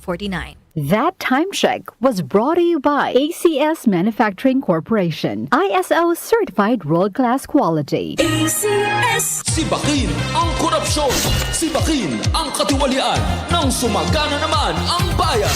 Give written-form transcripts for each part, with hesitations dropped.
49. That time check was brought to you by ACS Manufacturing Corporation, ISO certified world-class quality. ACS. Sibakin ang korupsyon, sibakin ang katiwalian, nang sumagana naman ang bayan.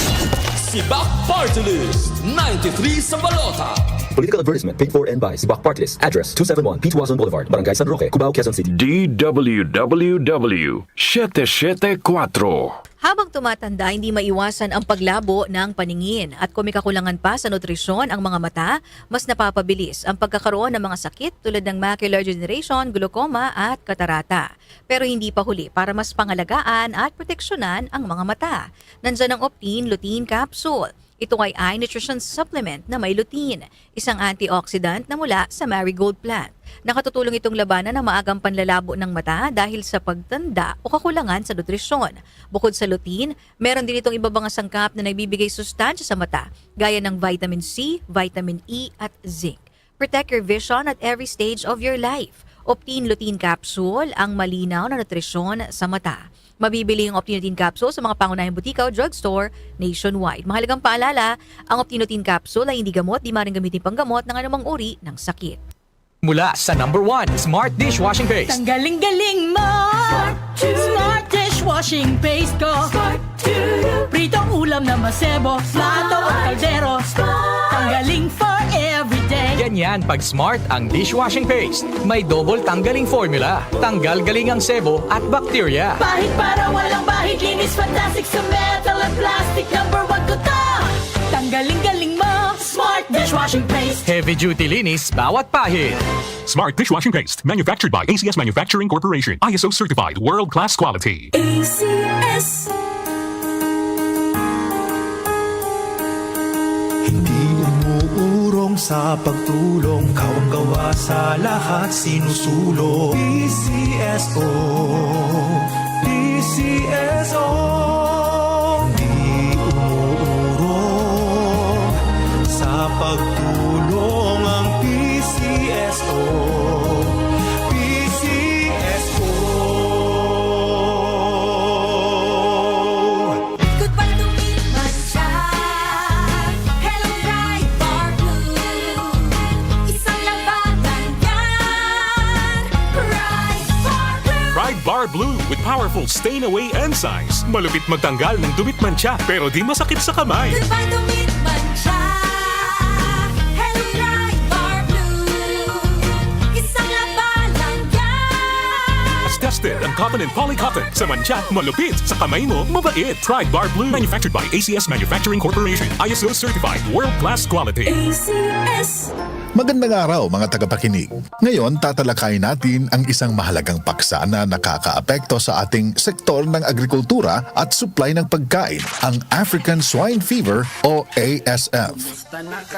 Sibak Party List, 93 sa balota. Political advertisement paid for and by Sibak Party List. Address 271 P. Tuazon Boulevard, Barangay San Roque, Cubao, Quezon City. DWWW 774. Habang tumatanda, hindi maiwasan ang paglabo ng paningin at kung may kakulangan pa sa nutrisyon ang mga mata, mas napapabilis ang pagkakaroon ng mga sakit tulad ng macular degeneration, glaucoma at katarata. Pero hindi pa huli para mas pangalagaan at proteksyonan ang mga mata. Nandyan ang Optine Lutein Capsule. Ito ay eye nutrition supplement na may lutein, isang antioxidant na mula sa marigold plant. Nakatutulong itong labanan ng maagang panlalabo ng mata dahil sa pagtanda o kakulangan sa nutrisyon. Bukod sa lutein, meron din itong iba mga sangkap na nagbibigay sustansya sa mata, gaya ng vitamin C, vitamin E at zinc. Protect your vision at every stage of your life. Optine Lutein Capsule, ang malinaw na nutrisyon sa mata. Mabibili ang Optine Lutein Capsule sa mga pangunahing butika o drugstore nationwide. Mahalagang paalala, ang Optine Lutein Capsule ay hindi gamot, di maaaring gamitin panggamot ng anumang uri ng sakit. Mula sa number 1, Smart Dishwashing Paste. Tanggaling-galing mo. Smart dishwashing paste ko. Pritong ulam na masebo, plato o kaldero. Tanggaling for everyday. Ganyan pag Smart ang dishwashing paste. May double tanggaling formula. Tanggal galing ang sebo at bakterya. Bahid para walang bahid, linis fantastic sa metal at plastic. Number 1 ko to. Tanggaling-galing mo. Smart dishwashing paste. Heavy duty linis bawat pahid. Smart Dishwashing Paste, manufactured by ACS Manufacturing Corporation. ISO certified, world-class quality. ACS. Hindi umuurong sa pagtulong, kawang-gawa sa lahat sinusulong. PCSO, PCSO. Hindi umuurong sa pagtulong ang PCSO, PCSO. Goodbye to meet my child. Hello, bright bar blue. Isang labanan yan. Bright bar blue. Pride Bar Blue with powerful stain-away enzymes. Malupit magtanggal ng dumit mancha pero di masakit sa kamay. Goodbye to meet my child. Hello, bright bar blue. Isang labanan yan. As tested ang cotton and polycotton. Sa mancha, malupit. Sa kamay mo, mabait. Pride Bar Blue. Manufactured by ACS Manufacturing Corporation. ISO certified, world-class quality. ACS. Magandang araw mga tagapakinig. Ngayon tatalakayin natin ang isang mahalagang paksa na nakakaapekto sa ating sektor ng agrikultura at supply ng pagkain, ang African Swine Fever o ASF.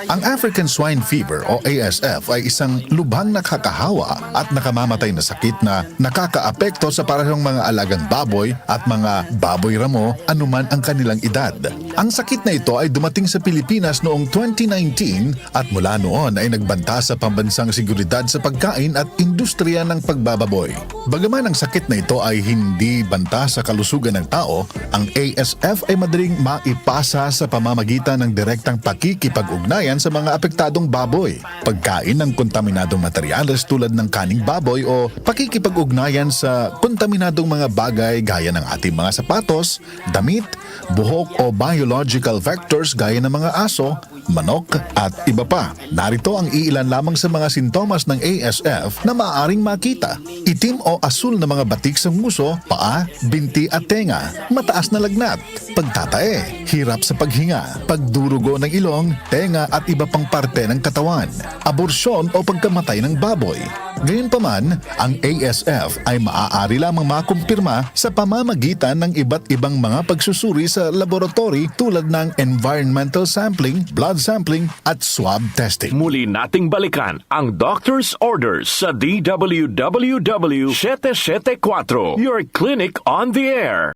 Ang African Swine Fever o ASF ay isang lubhang nakakahawa at nakamamatay na sakit na nakakaapekto sa parehong mga alagang baboy at mga baboy ramo anuman ang kanilang edad. Ang sakit na ito ay dumating sa Pilipinas noong 2019 at mula noon ay nagbanta sa pambansang seguridad sa pagkain at industriya ng pagbababoy. Bagaman ang sakit na ito ay hindi banta sa kalusugan ng tao, ang ASF ay madaling maipasa sa pamamagitan ng direktang pakikipag-ugnayan sa mga apektadong baboy, pagkain ng kontaminadong materyales tulad ng kaning baboy o pakikipag-ugnayan sa kontaminadong mga bagay gaya ng ating mga sapatos, damit, buhok o biological vectors gaya ng mga aso, manok at iba pa. Narito ang iilan lamang sa mga sintomas ng ASF na maaaring makita. Itim o asul na mga batik sa nguso, paa, binti at tenga, mataas na lagnat, pagtatae, hirap sa paghinga, pagdurugo ng ilong, tenga at iba pang parte ng katawan, aborsyon o pagkamatay ng baboy. Gayunpaman, ang ASF ay maaari lamang makumpirma sa pamamagitan ng iba't ibang mga pagsusuri sa laboratory tulad ng environmental sampling, blood sampling at swab testing. Muli nating balikan ang Doctor's Orders sa DWWW 774, your clinic on the air.